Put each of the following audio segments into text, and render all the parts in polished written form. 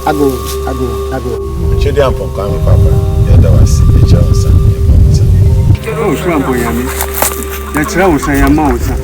Ago. Chidi ampon kwa mi papa. Yada wasi echa wasa. Oh, shwampo yami. Na chira usa yama usa.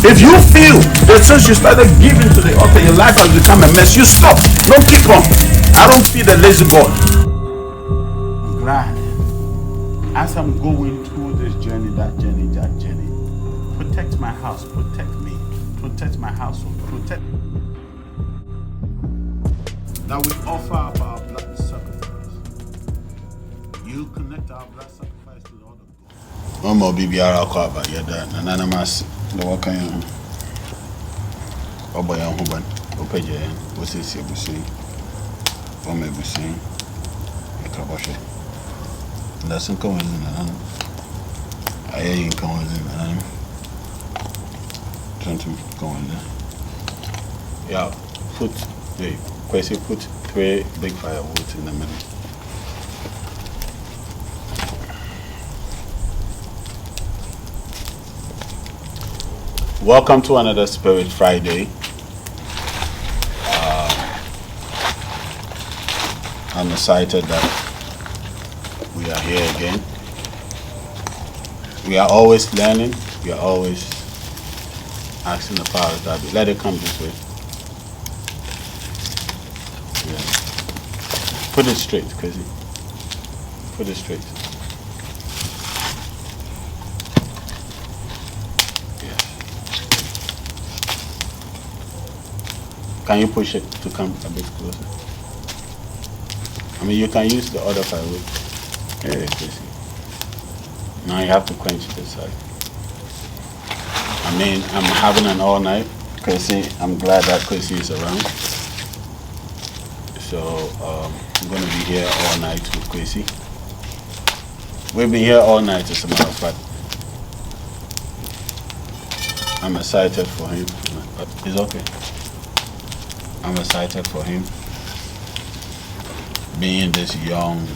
If you feel that since you started giving to the altar, your life has become a mess, you stop. Don't keep on. I don't feel the lazy God. I'm glad. As I'm going through this journey, that journey, protect my house, protect me, protect my household, protect. Now we offer up our blood sacrifice. You connect our blood sacrifice to the other God. Mama bibiara kwa ba yada na nana mas the waka yan. Oba yan huban. Opeje yan. Osisi ebusi. Ome ebusi. Ekaboshe. Ndasin kan wazin na nan. Ayayin kan wazin na nan. Trying kan wazin. Yeah, put 3 big firewood in the middle. Welcome to another Spirit Friday. I'm excited that we are here again. We are always learning. We are always asking the power of God. Let it come this way. Yeah. Put it straight, crazy. Put it straight. Can you push it to come a bit closer? I mean, you can use the other firewood. Yeah, crazy. Now you have to quench this side. I mean, I'm having an all night. Crazy, I'm glad that Crazy is around. So I'm going to be here all night with Crazy. We've been here all night, as a matter of fact. I'm excited for him, but it's okay. I'm excited for him being this young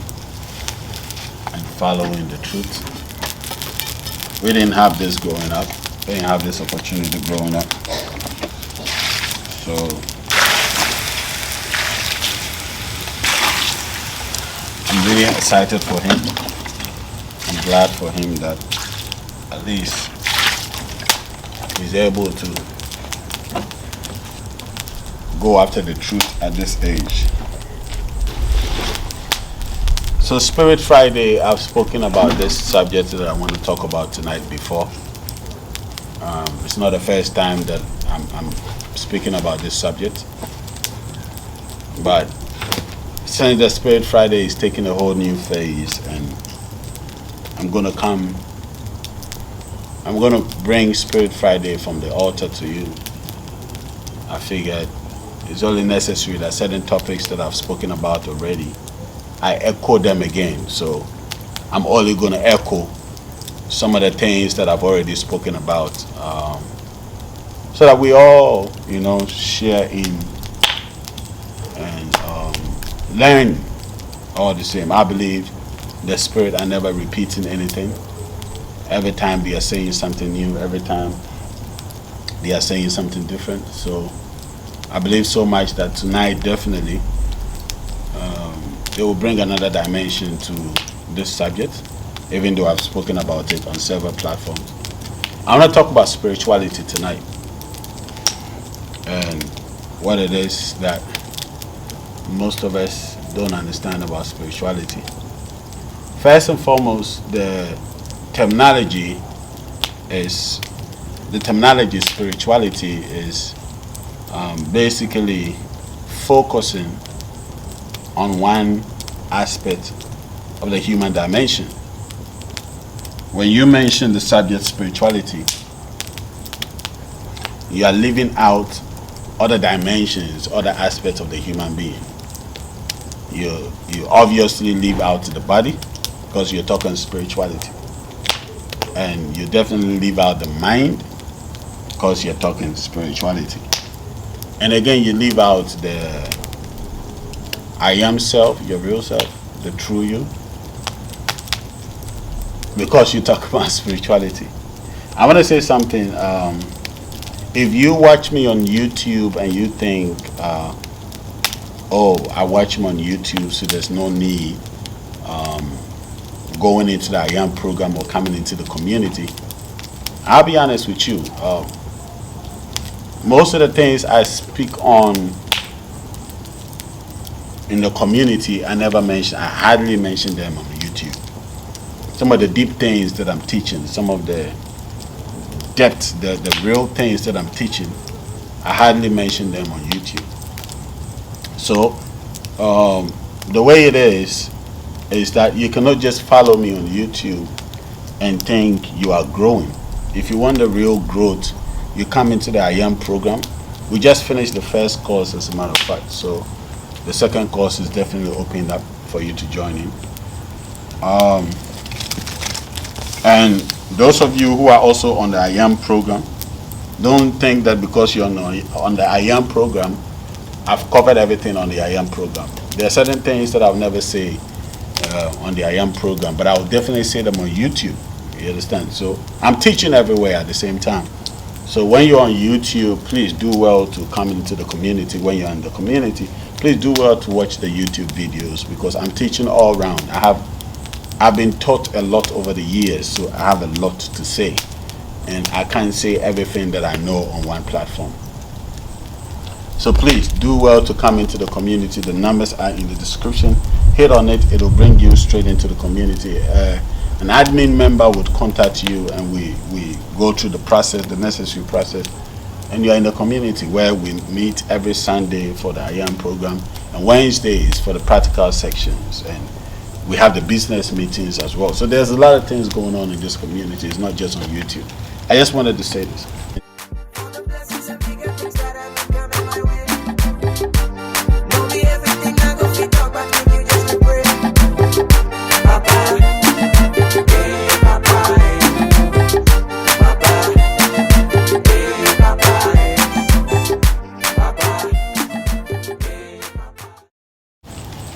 and following the truth. We didn't have this growing up. We didn't have this opportunity growing up. So I'm really excited for him. I'm glad for him that at least he's able to go after the truth at this age. So Spirit Friday, I've spoken about this subject that I want to talk about tonight before. It's not the first time that I'm speaking about this subject. But since the Spirit Friday is taking a whole new phase, and I'm going to bring Spirit Friday from the altar to you, I figured it's only necessary that certain topics that I've spoken about already, I echo them again. So I'm only going to echo some of the things that I've already spoken about, so that we all, share in and learn all the same. I believe the Spirit are never repeating anything. Every time they are saying something new, every time they are saying something different. So I believe so much that tonight definitely it will bring another dimension to this subject, even though I've spoken about it on several platforms. I want to talk about spirituality tonight and what it is that most of us don't understand about spirituality. First and foremost, the terminology spirituality is basically focusing on one aspect of the human dimension. When you mention the subject spirituality, you are leaving out other dimensions, other aspects of the human being. You obviously leave out the body because you're talking spirituality, and you definitely leave out the mind because you're talking spirituality. And again, you leave out the I am self, your real self, the true you, because you talk about spirituality. I want to say something. If you watch me on YouTube and you think, oh, I watch him on YouTube, so there's no need going into the I am program or coming into the community, I'll be honest with you. Most of the things I speak on in the community, I hardly mention them on YouTube. Some of the deep things that I'm teaching, some of the depth, the real things that I'm teaching, I hardly mention them on YouTube. So the way it is that you cannot just follow me on YouTube and think you are growing. If you want the real growth, you come into the I Am program. We just finished the first course, as a matter of fact. So the second course is definitely opened up for you to join in. And those of you who are also on the I Am program, don't think that because you're on the I Am program, I've covered everything on the I Am program. There are certain things that I'll never say on the I Am program, but I'll definitely say them on YouTube. You understand? So I'm teaching everywhere at the same time. So when you're on YouTube, please do well to come into the community. When you're in the community, please do well to watch the YouTube videos, because I'm teaching all around. I've been taught a lot over the years, so I have a lot to say, and I can't say everything that I know on one platform. So please do well to come into the community. The numbers are in the description. Hit on it. It'll bring you straight into the community. An admin member would contact you, and we go through the process, the necessary process, and you're in the community where we meet every Sunday for the I Am program, and Wednesdays for the practical sections, and we have the business meetings as well. So there's a lot of things going on in this community. It's not just on YouTube. I just wanted to say this.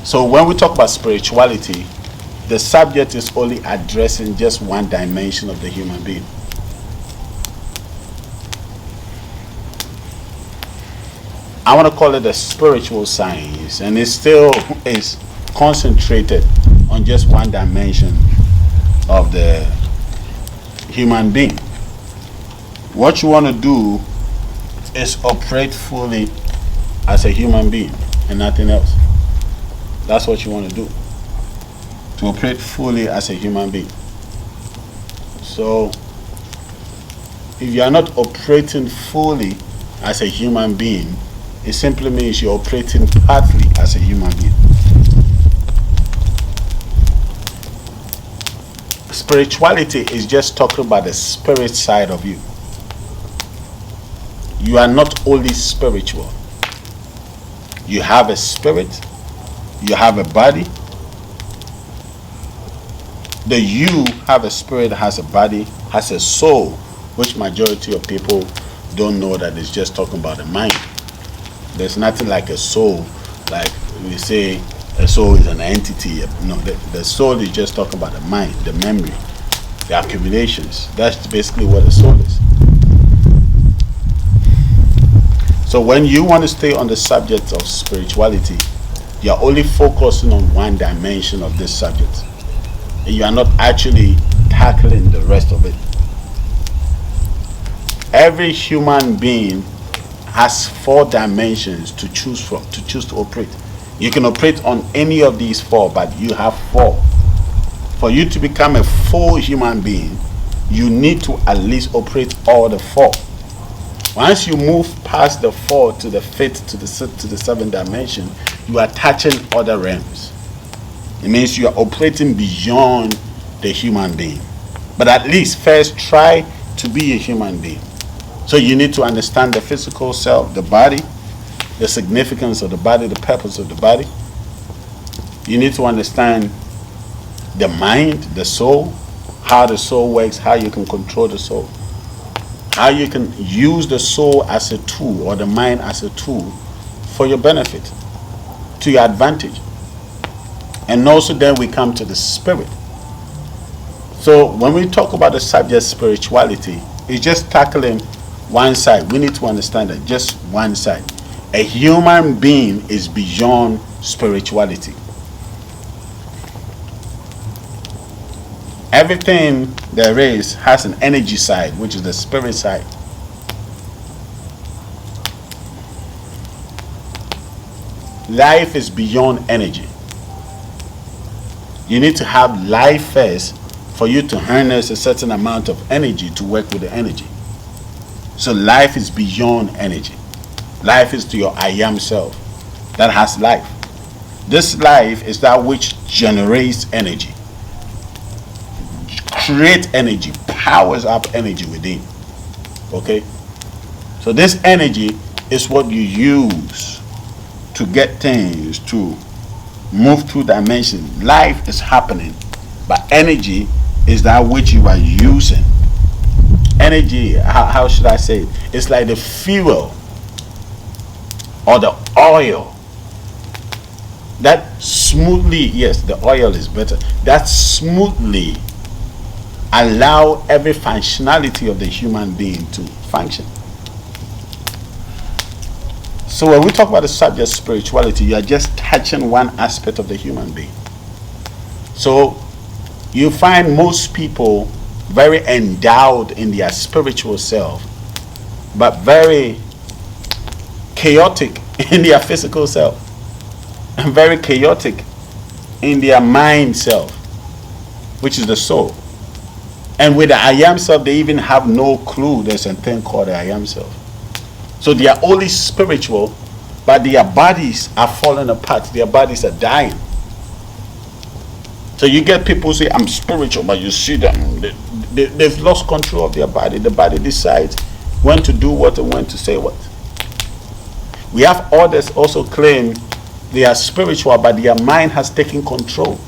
So when we talk about spirituality, the subject is only addressing just one dimension of the human being. I want to call it a spiritual science, and it still is concentrated on just one dimension of the human being. What you want to do is operate fully as a human being and nothing else. That's what you want to do, to operate fully as a human being. So if you are not operating fully as a human being, it simply means you're operating partly as a human being. Spirituality is just talking about the spirit side of you. You are not only spiritual, You have a spirit, you have a body. The you have a spirit, has a body, has a soul, which majority of people don't know that it's just talking about the mind. There's nothing like a soul, like we say a soul is an entity. No, the soul is just talking about the mind, the memory, the accumulations. That's basically what a soul is. So when you want to stay on the subject of spirituality, you're only focusing on one dimension of this subject. And you are not actually tackling the rest of it. Every human being has 4 dimensions to choose from, to choose to operate. You can operate on any of these 4, but you have 4. For you to become a full human being, you need to at least operate all the 4. Once you move past the 4 to the 5th to the 7th dimension, you are touching other realms. It means you are operating beyond the human being. But at least first try to be a human being. So you need to understand the physical self, the body, the significance of the body, the purpose of the body. You need to understand the mind, the soul, how the soul works, how you can control the soul, how you can use the soul as a tool or the mind as a tool for your benefit, to your advantage. And also then we come to the spirit. So when we talk about the subject spirituality, it's just tackling one side. We need to understand that just one side. A human being is beyond spirituality. Everything there is has an energy side, which is the spirit side. Life is beyond energy. You need to have life first for you to harness a certain amount of energy to work with the energy. So life is beyond energy. Life is to your I am self that has life. This life is that which generates energy, creates energy, powers up energy within. Okay? So this energy is what you use to get things to move through dimensions. Life is happening, but energy is that which you are using. Energy, how should I say it? It's like the fuel or the oil that smoothly, yes, the oil is better, that smoothly allow every functionality of the human being to function. So when we talk about the subject spirituality, you are just touching one aspect of the human being. So you find most people very endowed in their spiritual self, but very chaotic in their physical self, and very chaotic in their mind self, which is the soul. And with the I am self, they even have no clue there's a thing called the I am self. So they are only spiritual, but their bodies are falling apart. Their bodies are dying. So you get people say, I'm spiritual, but you see them, they've lost control of their body. The body decides when to do what and when to say what. We have others also claim they are spiritual, but their mind has taken control.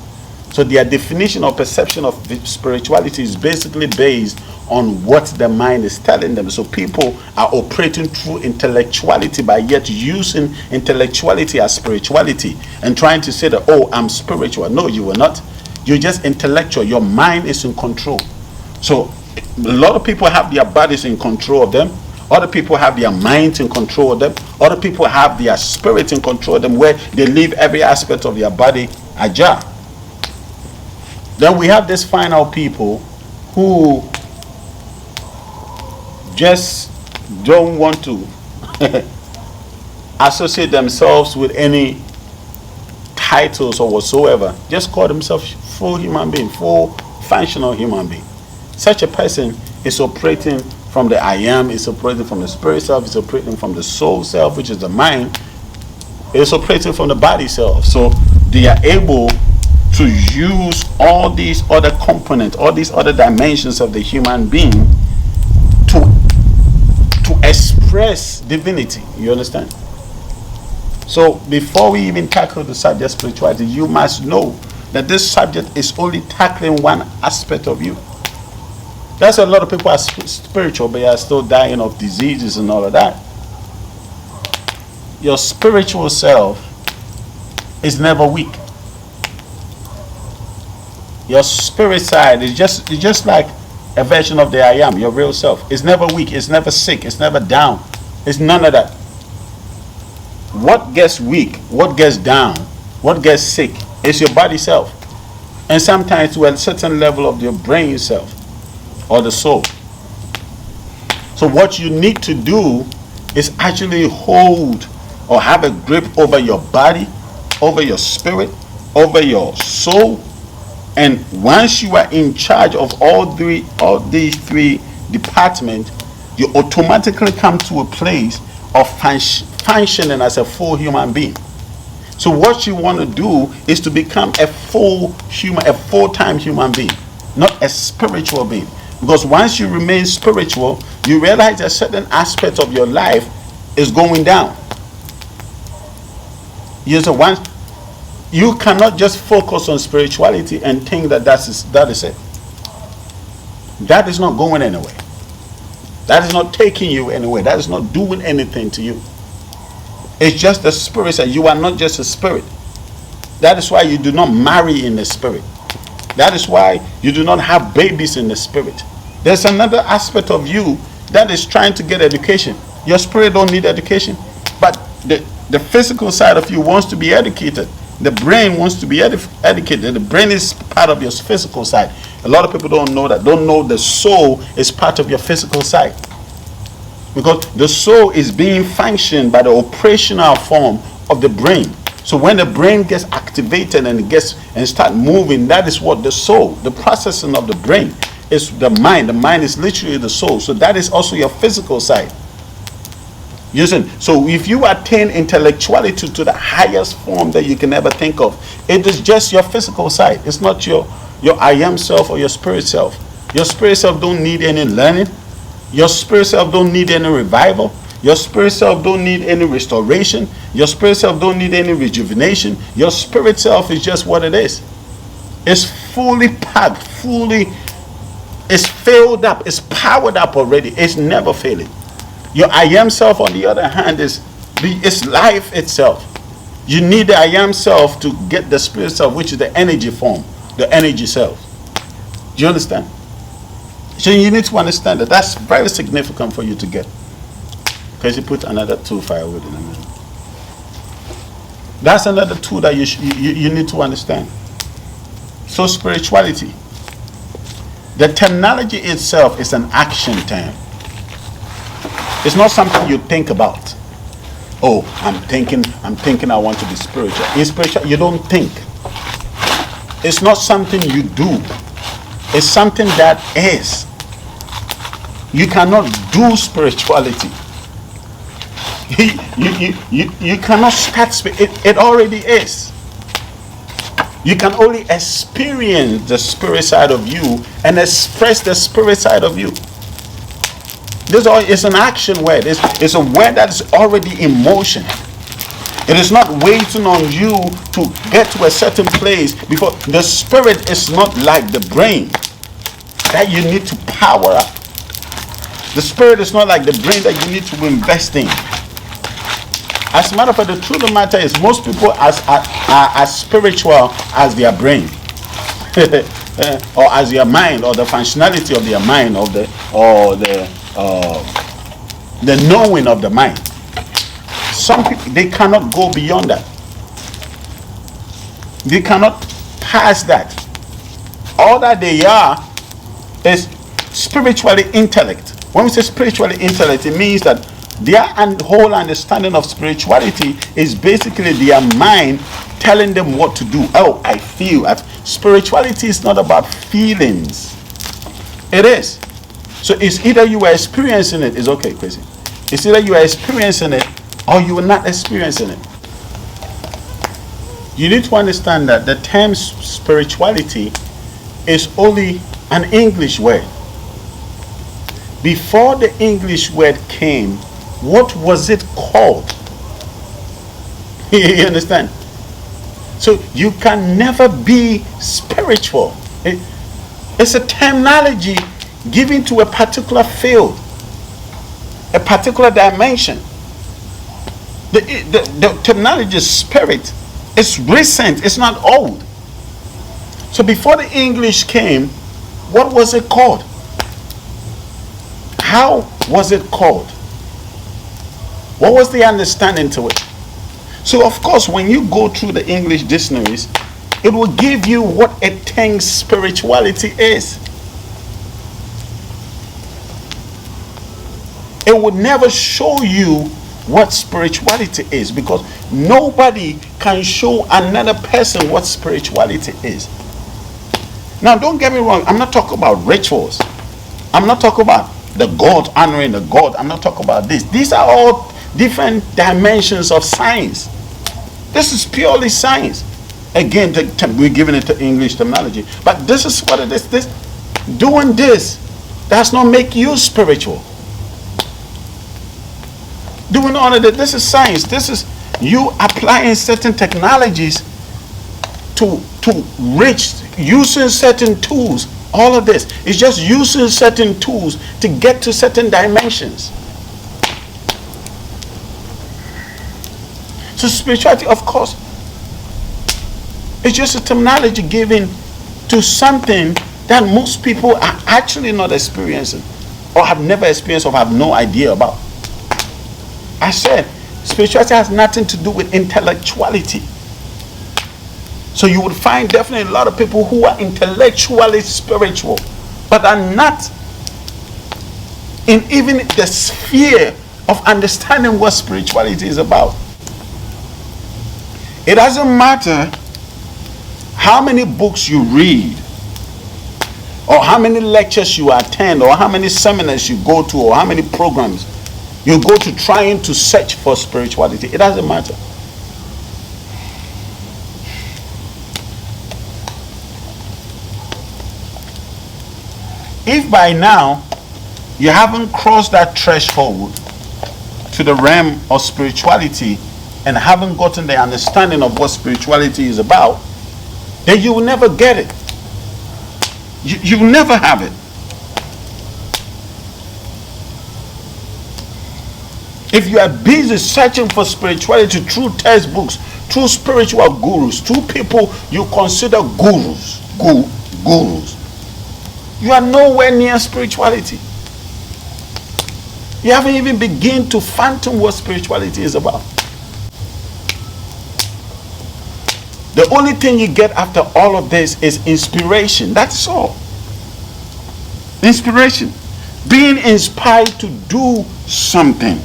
So their definition or perception of spirituality is basically based on what the mind is telling them. So people are operating through intellectuality, but yet using intellectuality as spirituality and trying to say that, oh, I'm spiritual. No, you are not. You're just intellectual. Your mind is in control. So a lot of people have their bodies in control of them. Other people have their minds in control of them. Other people have their spirit in control of them, where they leave every aspect of their body ajar. Then we have this final people who just don't want to associate themselves with any titles or whatsoever. Just call themselves full human being, full functional human being. Such a person is operating from the I am, is operating from the spirit self, is operating from the soul self, which is the mind, is operating from the body self. So they are able to use all these other components, all these other dimensions of the human being to express divinity. You understand? So before we even tackle the subject spirituality, you must know that this subject is only tackling one aspect of you. That's a lot of people are spiritual, but they are still dying of diseases and all of that. Your spiritual self is never weak. Your spirit side is just like a version of the I am, your real self. It's never weak, it's never sick, it's never down. It's none of that. What gets weak, what gets down, what gets sick is your body self. And sometimes to a certain level of your brain self or the soul. So what you need to do is actually hold or have a grip over your body, over your spirit, over your soul. And once you are in charge of all these three departments, you automatically come to a place of functioning as a full human being. So what you want to do is to become a full-time human being, not a spiritual being. Because once you remain spiritual, you realize that certain aspects of your life is going down. You cannot just focus on spirituality and think that that is it. That is not going anywhere. That is not taking you anywhere. That is not doing anything to you. It's just the spirit that you are not just a spirit. That is why you do not marry in the spirit. That is why you do not have babies in the spirit. There's another aspect of you that is trying to get education. Your spirit don't need education, but the physical side of you wants to be educated. The brain wants to be educated. The brain is part of your physical side. A lot of people don't know that. Don't know the soul is part of your physical side. Because the soul is being functioned by the operational form of the brain. So when the brain gets activated and start moving, that is what the soul, the processing of the brain is the mind. The mind is literally the soul. So that is also your physical side. You see? So if you attain intellectuality to the highest form that you can ever think of, it is just your physical side. It's not your I am self or your spirit self. Your spirit self don't need any learning. Your spirit self don't need any revival. Your spirit self don't need any restoration. Your spirit self don't need any rejuvenation. Your spirit self is just what it is. It's fully packed, it's filled up, it's powered up already. It's never failing. Your I am self, on the other hand, is life itself. You need the I am self to get the spirit self, which is the energy form, the energy self. Do you understand? So you need to understand that that's very significant for you to get. Because you put another 2 firewood in the middle. That's another tool that you need to understand. So spirituality. The terminology itself is an action term. It's not something you think about. Oh, I'm thinking I want to be spiritual. In spiritual, you don't think. It's not something you do. It's something that is. You cannot do spirituality. You cannot start. It already is. You can only experience the spirit side of you and express the spirit side of you. This is an action word. It's a word that is already in motion. It is not waiting on you to get to a certain place before. The spirit is not like the brain that you need to power up. The spirit is not like the brain that you need to invest in. As a matter of fact, the truth of the matter is most people are as spiritual as their brain. Or as their mind, or the functionality of their mind, or the knowing of the mind. Some people, they cannot go beyond that. They cannot pass that. All that they are is spiritually intellect. When we say spiritually intellect, it means that their whole understanding of spirituality is basically their mind telling them what to do. Oh, I feel. Spirituality is not about feelings. It is. So it's either you are experiencing it. It's okay, crazy. It's either you are experiencing it or you are not experiencing it. You need to understand that the term spirituality is only an English word. Before the English word came, what was it called? You understand? So you can never be spiritual. It's a terminology given to a particular field, a particular dimension. The terminology spirit is recent, it's not old. So before the English came, what was it called? How was it called? What was the understanding to it? So of course, when you go through the English dictionaries, it will give you what it thinks spirituality is. It would never show you what spirituality is, because nobody can show another person what spirituality is. Now, don't get me wrong, I'm not talking about rituals. I'm not talking about the God, honoring the God. I'm not talking about this. These are all different dimensions of science. This is purely science. Again, we're giving it to English terminology. But this is what it is. Doing this does not make you spiritual. Doing all of that, this is science. This is you applying certain technologies to reach, using certain tools. All of this is just using certain tools to get to certain dimensions. So spirituality, of course, is just a terminology given to something that most people are actually not experiencing, or have never experienced, or have no idea about. I said, spirituality has nothing to do with intellectuality. So you would find definitely a lot of people who are intellectually spiritual, but are not in even the sphere of understanding what spirituality is about. It doesn't matter how many books you read, or how many lectures you attend, or how many seminars you go to, or how many programs you go to trying to search for spirituality. It doesn't matter. If by now you haven't crossed that threshold to the realm of spirituality and haven't gotten the understanding of what spirituality is about, then you will never get it. You will never have it. If you are busy searching for spirituality through textbooks, through spiritual gurus, through people you consider gurus, you are nowhere near spirituality. You haven't even begun to fathom what spirituality is about. The only thing you get after all of this is inspiration. That's all. Inspiration. Being inspired to do something.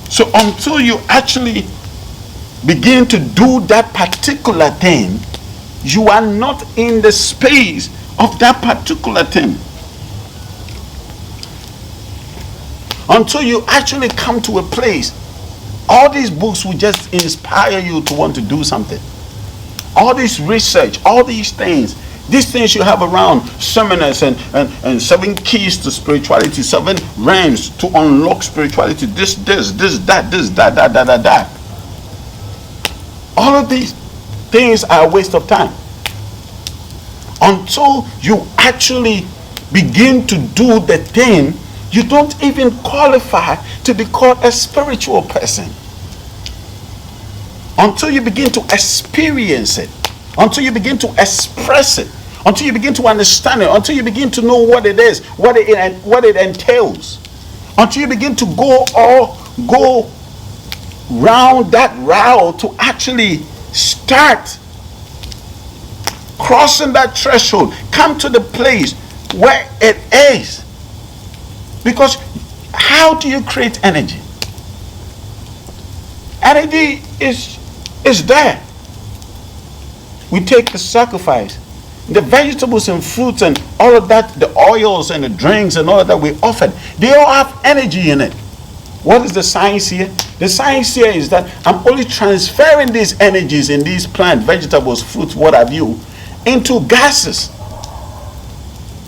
So until you actually begin to do that particular thing, you are not in the space of that particular thing. Until you actually come to a place, all these books will just inspire you to want to do something. All this research, all these things you have around, seminars and 7 keys to spirituality, 7 realms to unlock spirituality, this, that. All of these things are a waste of time. Until you actually begin to do the thing, you don't even qualify to be called a spiritual person. Until you begin to experience it, until you begin to express it, until you begin to understand it, until you begin to know what it is, what it entails, until you begin to go round that route to actually start crossing that threshold, come to the place where it is. Because how do you create energy? Energy is there. We take the sacrifice, the vegetables and fruits and all of that, the oils and the drinks and all of that we offered, they all have energy in it. What is the science here? The science here is that I'm only transferring these energies in these plants, vegetables, fruits, what have you, into gases.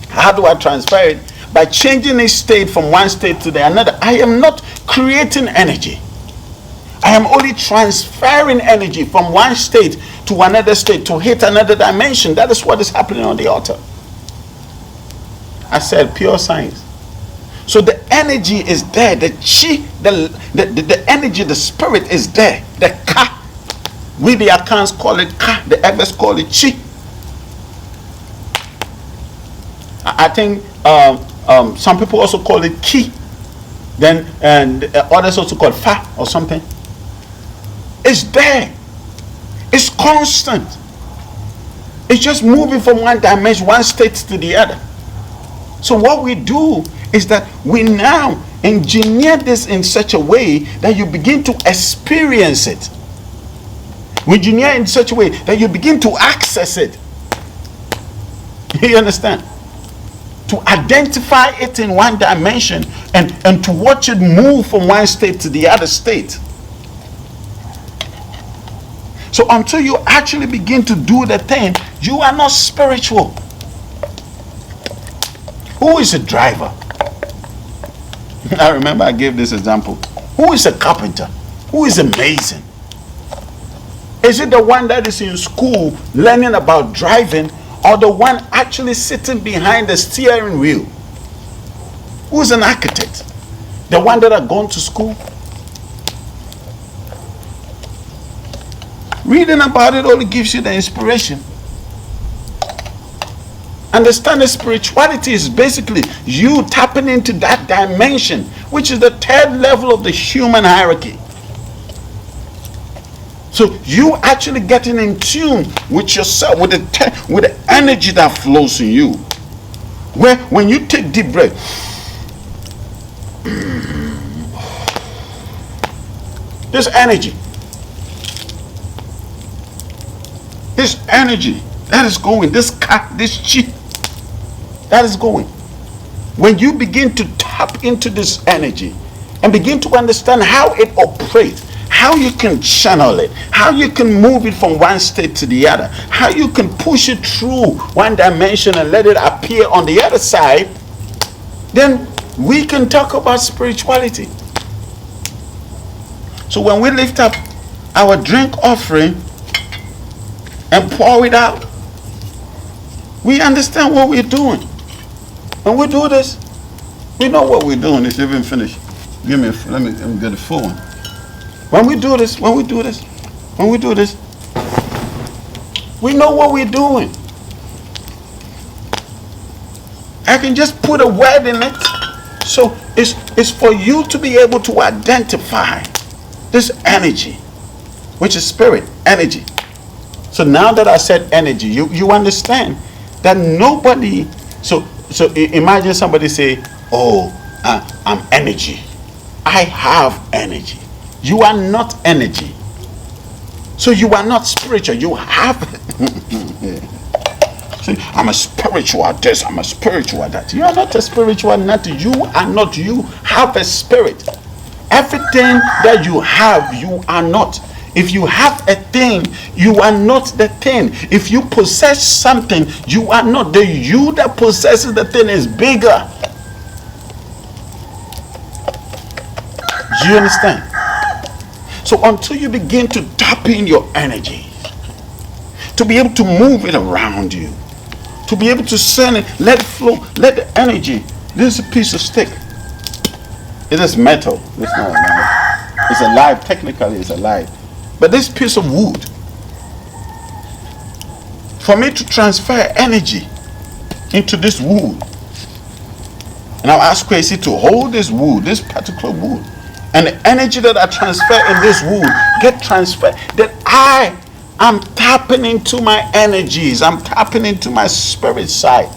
How do I transfer it? By changing a state from one state to the another. I am not creating energy. I am only transferring energy from one state to another state to hit another dimension. That is what is happening on the altar. I said pure science. So the energy is there. The chi, the energy, the spirit is there. The ka. We the accounts call it ka. The others call it chi. I think some people also call it ki. Then and others also call fa or something. It's there. It's constant. It's just moving from one dimension, one state to the other. So what we do is that we now engineer this in such a way that you begin to experience it. We engineer in such a way that you begin to access it. You understand? To identify it in one dimension and to watch it move from one state to the other state. So until you actually begin to do the thing, you are not spiritual. Who is a driver? I remember I gave this example. Who is a carpenter? Who is a mason? Is it the one that is in school learning about driving, or the one actually sitting behind the steering wheel? Who is an architect? The one that had gone to school? Reading about it only gives you the inspiration. Understanding spirituality is basically you tapping into that dimension, which is the third level of the human hierarchy. So you actually getting in tune with yourself, with the energy that flows in you. Where when you take deep breath, this energy that is going, this chi that is going. When you begin to tap into this energy and begin to understand how it operates, how you can channel it, how you can move it from one state to the other, how you can push it through one dimension and let it appear on the other side, then we can talk about spirituality. So when we lift up our drink offering and pour it out, we understand what we're doing. When we do this, we know what we're doing. It's even finished. Let me get a full one. When we do this, we know what we're doing. I can just put a word in it. So it's for you to be able to identify this energy, which is spirit, energy. So now that I said energy, you understand that nobody, so imagine somebody say, oh, I'm energy. I have energy. You are not energy. So you are not spiritual. You have See, I'm a spiritual this, I'm a spiritual that. You are not a spiritual nothing. You are not. You have a spirit. Everything that you have, you are not. If you have a thing, you are not the thing. If you possess something, you are not. The you that possesses the thing is bigger. Do you understand? So until you begin to tap in your energy, to be able to move it around you, to be able to send it, let it flow, let the energy. This is a piece of stick. It is metal. It's not metal. It's alive. Technically, it's alive. But this piece of wood, for me to transfer energy into this wood, and I'll ask Kwesi to hold this wood, this particular wood, and the energy that I transfer in this wood get transferred, that I am tapping into my energies, I'm tapping into my spirit side.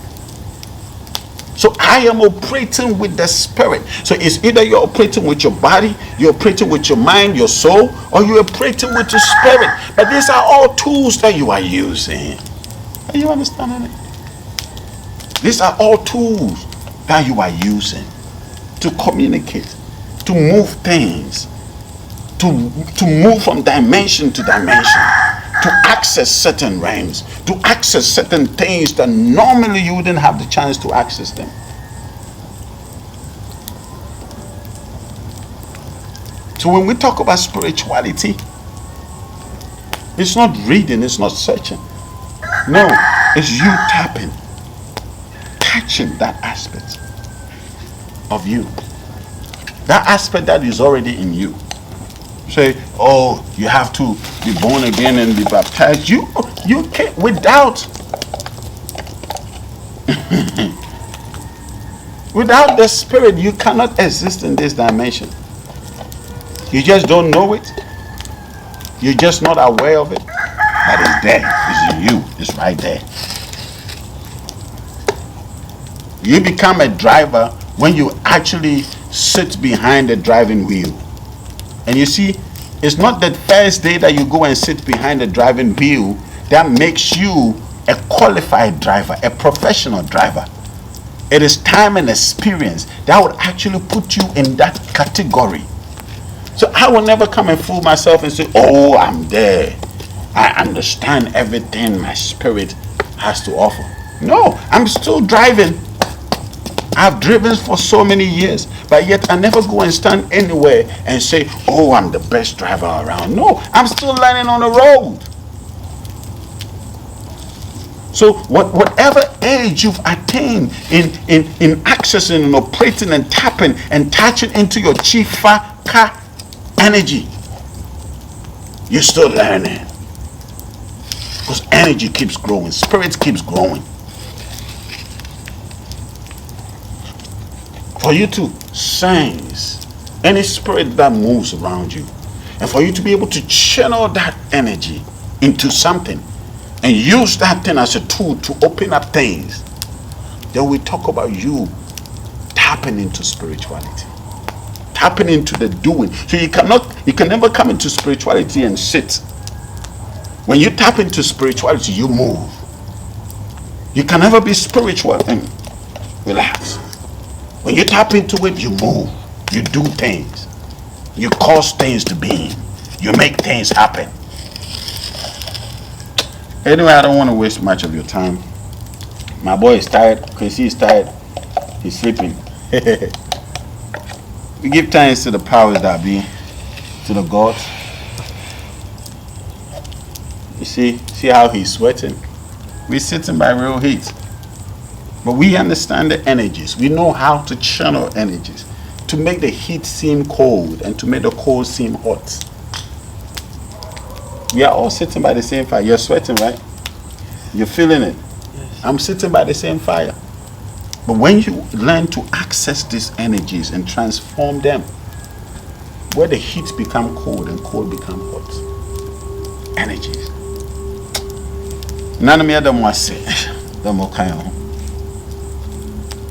So I am operating with the spirit. So it's either you're operating with your body, you're operating with your mind, your soul, or you're operating with your spirit. But these are all tools that you are using. Are you understanding it? These are all tools that you are using to communicate, to move things, to move from dimension to dimension, to access certain realms, to access certain things that normally you wouldn't have the chance to access them. So when we talk about spirituality, it's not reading, it's not searching. No, it's you tapping, catching that aspect of you. That aspect that is already in you. Say, oh, you have to be born again and be baptized. You can't, without without the Spirit, you cannot exist in this dimension. You just don't know it. You're just not aware of it. But it's there. It's in you. It's right there. You become a driver when you actually sit behind the driving wheel. And you see, it's not the first day that you go and sit behind the driving wheel that makes you a qualified driver, a professional driver. It is time and experience that would actually put you in that category. So I will never come and fool myself and say, oh, I'm there. I understand everything my spirit has to offer. No, I'm still driving. I've driven for so many years, but yet I never go and stand anywhere and say, oh, I'm the best driver around. No, I'm still learning on the road. So whatever age you've attained in accessing and operating and tapping and touching into your chifa energy, you're still learning. Because energy keeps growing, spirit keeps growing. For you to sense any spirit that moves around you, and for you to be able to channel that energy into something and use that thing as a tool to open up things, then we talk about you tapping into spirituality, tapping into the doing. So you can never come into spirituality and sit. When you tap into spirituality, you move. You can never be spiritual and relax. When you tap into it, you move. You do things. You cause things to be. You make things happen. Anyway, I don't want to waste much of your time. My boy is tired. Chris is tired. He's sleeping. We give thanks to the powers that be, to the gods. You see how he's sweating? We're sitting by real heat. But we understand the energies. We know how to channel energies to make the heat seem cold and to make the cold seem hot. We are all sitting by the same fire. You're sweating, right? You're feeling it. Yes. I'm sitting by the same fire. But when you learn to access these energies and transform them, where the heat become cold and cold become hot, energies. None of me other must say, the more kind of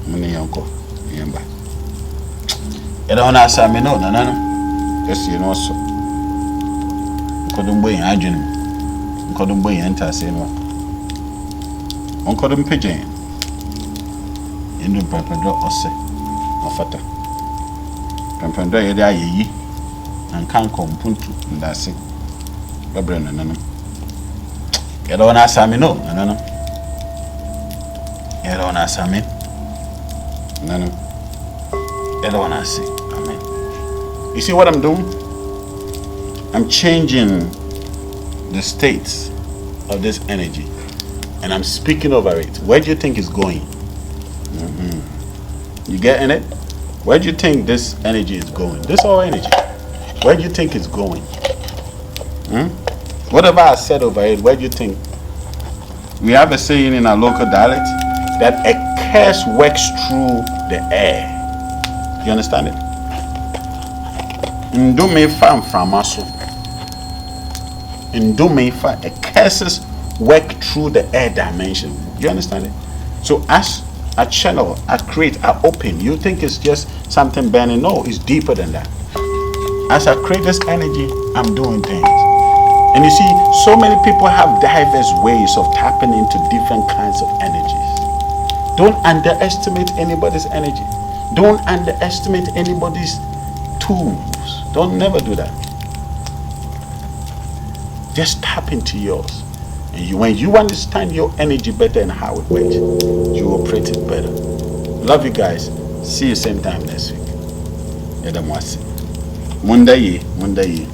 money uncle. Remember. You don't answer me, no. Yes, you know so. Couldn't be in couldn't be enter say no. On couldn't pigeon. In the Pampando or say, or fata. Pampando, ye and can't come puntu, and that's it. Babren and none. You don't answer me, no. You don't answer me. No. You don't answer. Amen. You see what I'm doing? I'm changing the states of this energy, and I'm speaking over it. Where do you think it's going? You getting it? Where do you think this energy is going? This whole energy. Where do you think it's going? Whatever I said over it, where do you think? We have a saying in our local dialect that a curse works through the air. You understand it? Ndume fam framaso. Ndume fa, a curses work through the air dimension. You understand it? So as a channel, I create, I open, you think it's just something burning. No, it's deeper than that. As I create this energy, I'm doing things. And you see, so many people have diverse ways of tapping into different kinds of energies. Don't underestimate anybody's energy. Don't underestimate anybody's tools. Don't never do that. Just tap into yours. And when you understand your energy better and how it works, you operate it better. Love you guys. See you same time next week. Mundayi.